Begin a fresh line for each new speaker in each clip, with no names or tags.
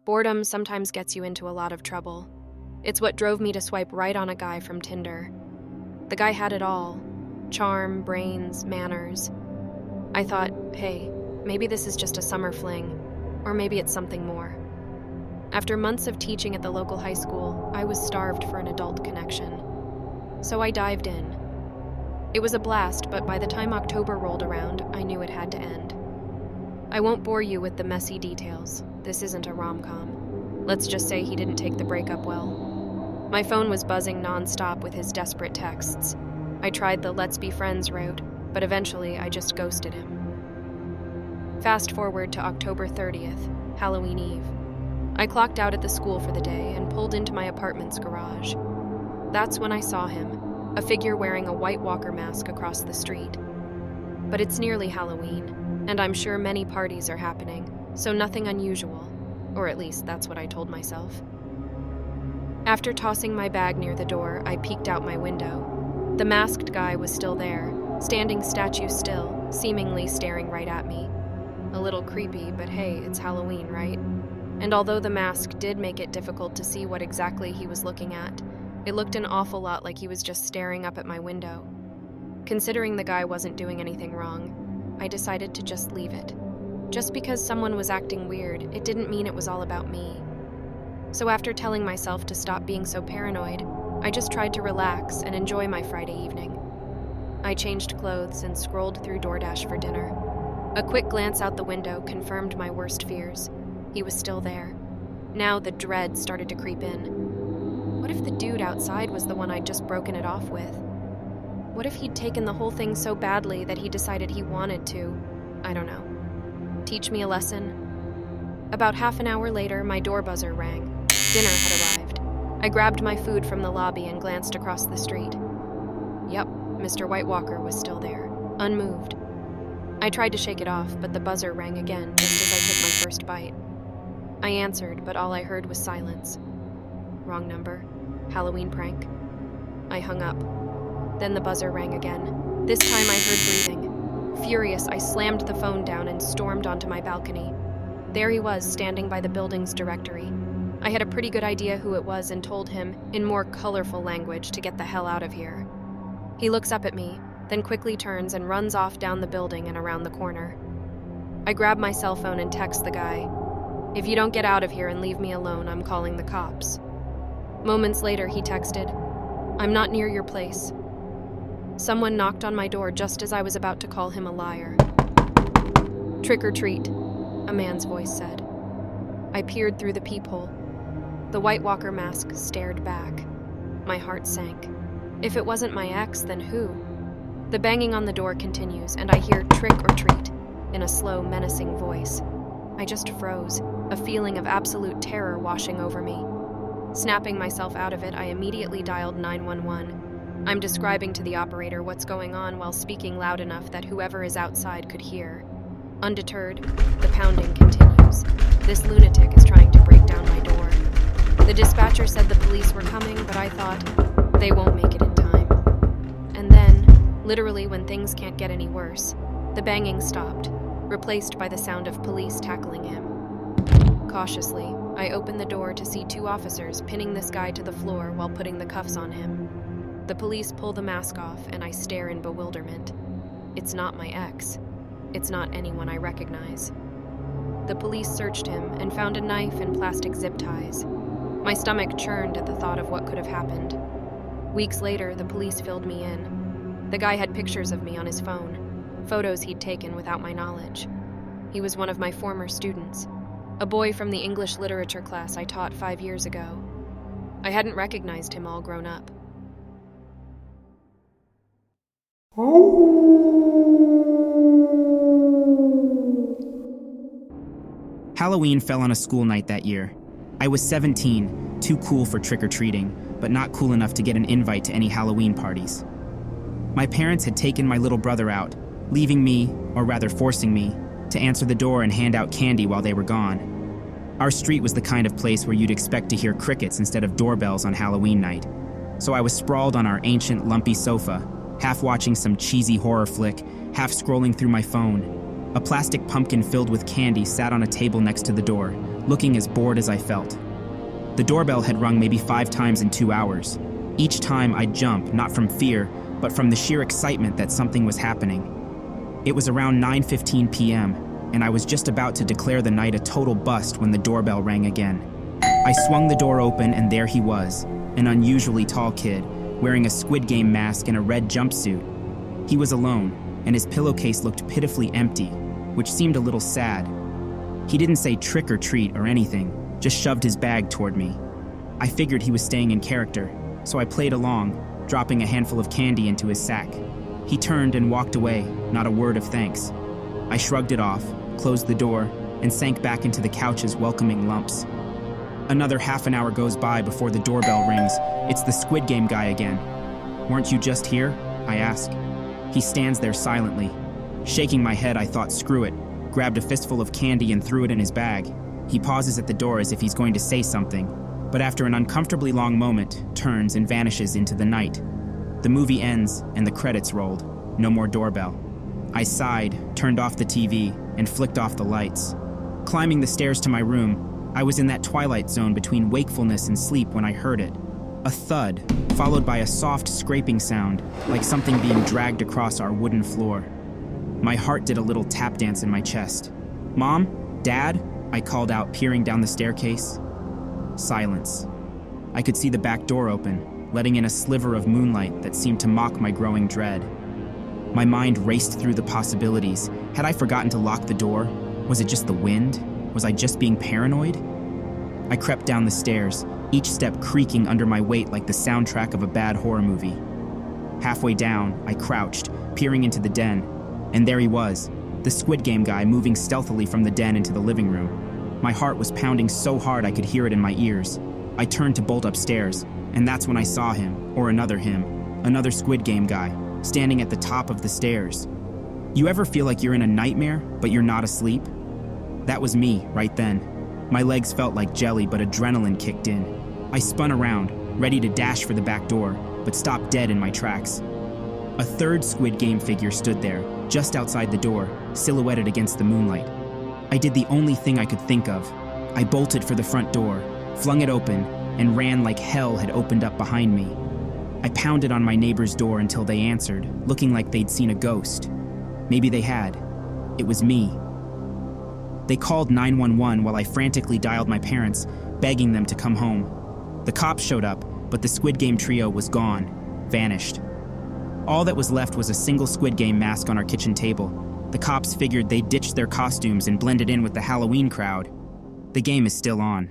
Boredom sometimes gets you into a lot of trouble. It's what drove me to swipe right on a guy from Tinder. The guy had it all: charm, brains, manners. I thought, hey, maybe this is just a summer fling, or maybe it's something more. After months of teaching at the local high school, I was starved for an adult connection. So I dived in. It was a blast, but by the time October rolled around, I knew it had to end. I won't bore you with the messy details. This isn't a rom-com. Let's just say he didn't take the breakup well. My phone was buzzing nonstop with his desperate texts. I tried the let's be friends route, but eventually I just ghosted him. Fast forward to October 30th, Halloween Eve. I clocked out at the school for the day and pulled into my apartment's garage. That's when I saw him, a figure wearing a White Walker mask across the street. But it's nearly Halloween, and I'm sure many parties are happening, so nothing unusual, or at least that's what I told myself. After tossing my bag near the door, I peeked out my window. The masked guy was still there, standing statue still, seemingly staring right at me. A little creepy, but hey, it's Halloween, right? And although the mask did make it difficult to see what exactly he was looking at, it looked an awful lot like he was just staring up at my window. Considering the guy wasn't doing anything wrong, I decided to just leave it. Just because someone was acting weird, it didn't mean it was all about me. So after telling myself to stop being so paranoid, I just tried to relax and enjoy my Friday evening. I changed clothes and scrolled through DoorDash for dinner. A quick glance out the window confirmed my worst fears. He was still there. Now the dread started to creep in. What if the dude outside was the one I'd just broken it off with? What if he'd taken the whole thing so badly that he decided he wanted to, I don't know, teach me a lesson? About half an hour later, my door buzzer rang. Dinner had arrived. I grabbed my food from the lobby and glanced across the street. Yep, Mr. White Walker was still there, unmoved. I tried to shake it off, but the buzzer rang again just as I took my first bite. I answered, but all I heard was silence. Wrong number. Halloween prank. I hung up. Then the buzzer rang again. This time I heard breathing. Furious, I slammed the phone down and stormed onto my balcony. There he was, standing by the building's directory. I had a pretty good idea who it was and told him, in more colorful language, to get the hell out of here. He looks up at me, then quickly turns and runs off down the building and around the corner. I grab my cell phone and text the guy. If you don't get out of here and leave me alone, I'm calling the cops. Moments later, he texted, I'm not near your place. Someone knocked on my door just as I was about to call him a liar. Trick or treat, a man's voice said. I peered through the peephole. The White Walker mask stared back. My heart sank. If it wasn't my ex, then who? The banging on the door continues, and I hear trick or treat in a slow, menacing voice. I just froze, a feeling of absolute terror washing over me. Snapping myself out of it, I immediately dialed 911. I'm describing to the operator what's going on while speaking loud enough that whoever is outside could hear. Undeterred, the pounding continues. This lunatic is trying to break down my door. The dispatcher said the police were coming, but I thought, they won't make it in time. And then, literally when things can't get any worse, the banging stopped, replaced by the sound of police tackling him. Cautiously, I open the door to see two officers pinning this guy to the floor while putting the cuffs on him. The police pull the mask off, and I stare in bewilderment. It's not my ex. It's not anyone I recognize. The police searched him and found a knife and plastic zip ties. My stomach churned at the thought of what could have happened. Weeks later, the police filled me in. The guy had pictures of me on his phone, photos he'd taken without my knowledge. He was one of my former students, a boy from the English literature class I taught 5 years ago. I hadn't recognized him all grown up.
Halloween fell on a school night that year. I was 17, too cool for trick-or-treating, but not cool enough to get an invite to any Halloween parties. My parents had taken my little brother out, leaving me, or rather forcing me, to answer the door and hand out candy while they were gone. Our street was the kind of place where you'd expect to hear crickets instead of doorbells on Halloween night. So I was sprawled on our ancient, lumpy sofa, half watching some cheesy horror flick, half scrolling through my phone. A plastic pumpkin filled with candy sat on a table next to the door, looking as bored as I felt. The doorbell had rung maybe 5 times in 2 hours. Each time I'd jump, not from fear, but from the sheer excitement that something was happening. It was around 9:15 p.m., and I was just about to declare the night a total bust when the doorbell rang again. I swung the door open, and there he was, an unusually tall kid, wearing a Squid Game mask and a red jumpsuit. He was alone, and his pillowcase looked pitifully empty, which seemed a little sad. He didn't say trick or treat or anything, just shoved his bag toward me. I figured he was staying in character, so I played along, dropping a handful of candy into his sack. He turned and walked away, not a word of thanks. I shrugged it off, closed the door, and sank back into the couch's welcoming lumps. Another half an hour goes by before the doorbell rings. It's the Squid Game guy again. "Weren't you just here?" I ask. He stands there silently. Shaking my head, I thought, screw it, grabbed a fistful of candy and threw it in his bag. He pauses at the door as if he's going to say something, but after an uncomfortably long moment, turns and vanishes into the night. The movie ends and the credits rolled. No more doorbell. I sighed, turned off the TV, and flicked off the lights. Climbing the stairs to my room, I was in that twilight zone between wakefulness and sleep when I heard it. A thud, followed by a soft scraping sound, like something being dragged across our wooden floor. My heart did a little tap dance in my chest. "Mom? Dad?" I called out, peering down the staircase. Silence. I could see the back door open, letting in a sliver of moonlight that seemed to mock my growing dread. My mind raced through the possibilities. Had I forgotten to lock the door? Was it just the wind? Was I just being paranoid? I crept down the stairs, each step creaking under my weight like the soundtrack of a bad horror movie. Halfway down, I crouched, peering into the den, and there he was, the Squid Game guy moving stealthily from the den into the living room. My heart was pounding so hard I could hear it in my ears. I turned to bolt upstairs, and that's when I saw him, or another him, another Squid Game guy, standing at the top of the stairs. You ever feel like you're in a nightmare, but you're not asleep? That was me, right then. My legs felt like jelly, but adrenaline kicked in. I spun around, ready to dash for the back door, but stopped dead in my tracks. A third Squid Game figure stood there, just outside the door, silhouetted against the moonlight. I did the only thing I could think of. I bolted for the front door, flung it open, and ran like hell had opened up behind me. I pounded on my neighbor's door until they answered, looking like they'd seen a ghost. Maybe they had. It was me. They called 911 while I frantically dialed my parents, begging them to come home. The cops showed up, but the Squid Game trio was gone, vanished. All that was left was a single Squid Game mask on our kitchen table. The cops figured they'd ditched their costumes and blended in with the Halloween crowd. The game is still on.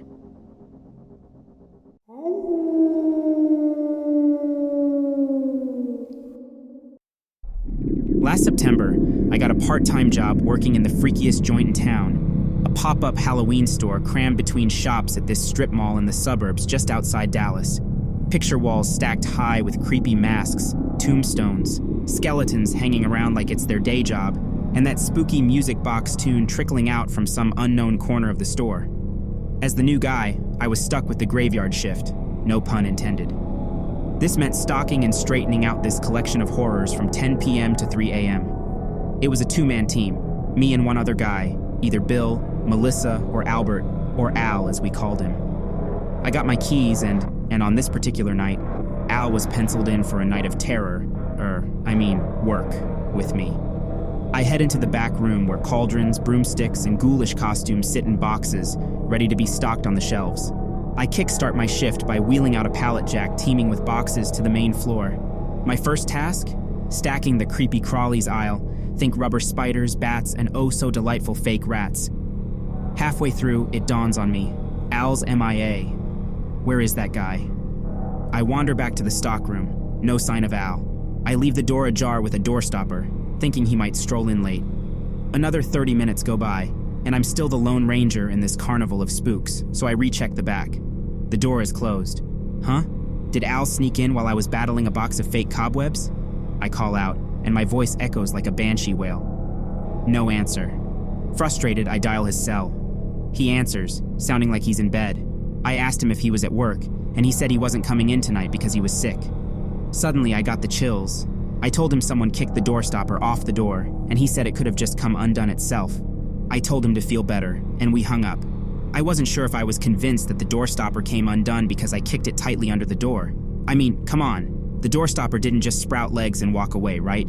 Last September, I got a part-time job working in the freakiest joint in town, a pop-up Halloween store crammed between shops at this strip mall in the suburbs just outside Dallas. Picture walls stacked high with creepy masks, tombstones, skeletons hanging around like it's their day job, and that spooky music box tune trickling out from some unknown corner of the store. As the new guy, I was stuck with the graveyard shift, no pun intended. This meant stalking and straightening out this collection of horrors from 10 p.m. to 3 a.m. It was a two-man team, me and one other guy, either Bill, Melissa, or Albert, or Al as we called him. I got my keys and on this particular night, Al was penciled in for a night of terror, work, with me. I head into the back room where cauldrons, broomsticks, and ghoulish costumes sit in boxes, ready to be stocked on the shelves. I kickstart my shift by wheeling out a pallet jack teeming with boxes to the main floor. My first task? Stacking the creepy crawlies aisle. Think rubber spiders, bats, and oh-so-delightful fake rats. Halfway through, it dawns on me. Al's MIA. Where is that guy? I wander back to the stockroom. No sign of Al. I leave the door ajar with a doorstopper, thinking he might stroll in late. Another 30 minutes go by, and I'm still the Lone Ranger in this carnival of spooks, so I recheck the back. The door is closed. Huh? Did Al sneak in while I was battling a box of fake cobwebs? I call out, and my voice echoes like a banshee wail. No answer. Frustrated, I dial his cell. He answers, sounding like he's in bed. I asked him if he was at work, and he said he wasn't coming in tonight because he was sick. Suddenly, I got the chills. I told him someone kicked the door stopper off the door, and he said it could have just come undone itself. I told him to feel better, and we hung up. I wasn't sure if I was convinced that the door stopper came undone because I kicked it tightly under the door. I mean, come on, the door stopper didn't just sprout legs and walk away, right?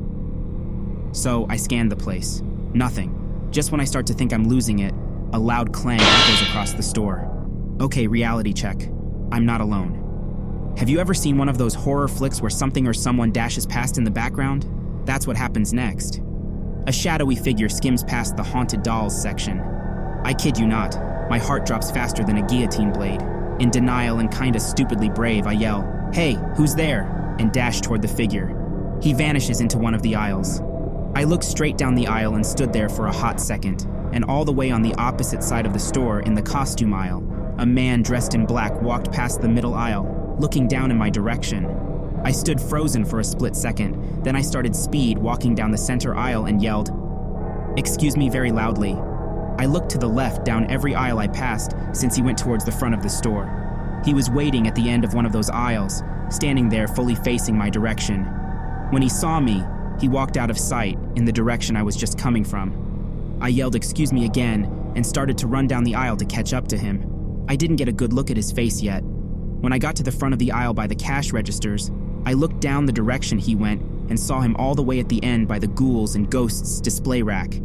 So I scanned the place. Nothing. Just when I start to think I'm losing it, a loud clang echoes across the store. Okay, reality check. I'm not alone. Have you ever seen one of those horror flicks where something or someone dashes past in the background? That's what happens next. A shadowy figure skims past the haunted dolls section. I kid you not, my heart drops faster than a guillotine blade. In denial and kinda stupidly brave, I yell, "Hey, who's there?" and dash toward the figure. He vanishes into one of the aisles. I looked straight down the aisle and stood there for a hot second, and all the way on the opposite side of the store in the costume aisle, a man dressed in black walked past the middle aisle, looking down in my direction. I stood frozen for a split second, then I started speed walking down the center aisle and yelled, "Excuse me," very loudly. I looked to the left down every aisle I passed since he went towards the front of the store. He was waiting at the end of one of those aisles, standing there fully facing my direction. When he saw me, he walked out of sight in the direction I was just coming from. I yelled "excuse me" again and started to run down the aisle to catch up to him. I didn't get a good look at his face yet. When I got to the front of the aisle by the cash registers, I looked down the direction he went and saw him all the way at the end by the ghouls and ghosts display rack.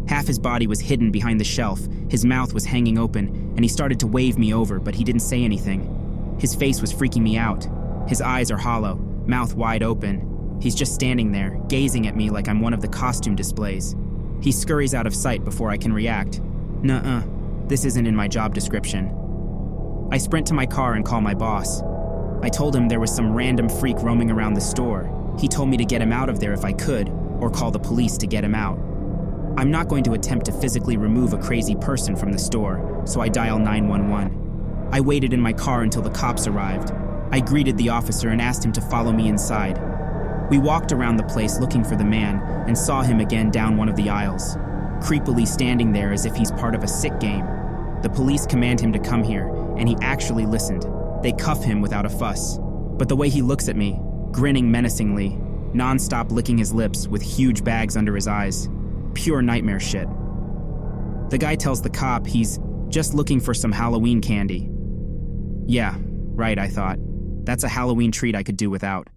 Half his body was hidden behind the shelf, his mouth was hanging open, and he started to wave me over, but he didn't say anything. His face was freaking me out. His eyes are hollow, mouth wide open. He's just standing there, gazing at me like I'm one of the costume displays. He scurries out of sight before I can react. Nuh-uh, this isn't in my job description. I sprint to my car and call my boss. I told him there was some random freak roaming around the store. He told me to get him out of there if I could, or call the police to get him out. I'm not going to attempt to physically remove a crazy person from the store, so I dial 911. I waited in my car until the cops arrived. I greeted the officer and asked him to follow me inside. We walked around the place looking for the man and saw him again down one of the aisles, creepily standing there as if he's part of a sick game. The police command him to come here, and he actually listened. They cuff him without a fuss. But the way he looks at me, grinning menacingly, non-stop licking his lips with huge bags under his eyes, pure nightmare shit. The guy tells the cop he's just looking for some Halloween candy. Yeah, right, I thought. That's a Halloween treat I could do without.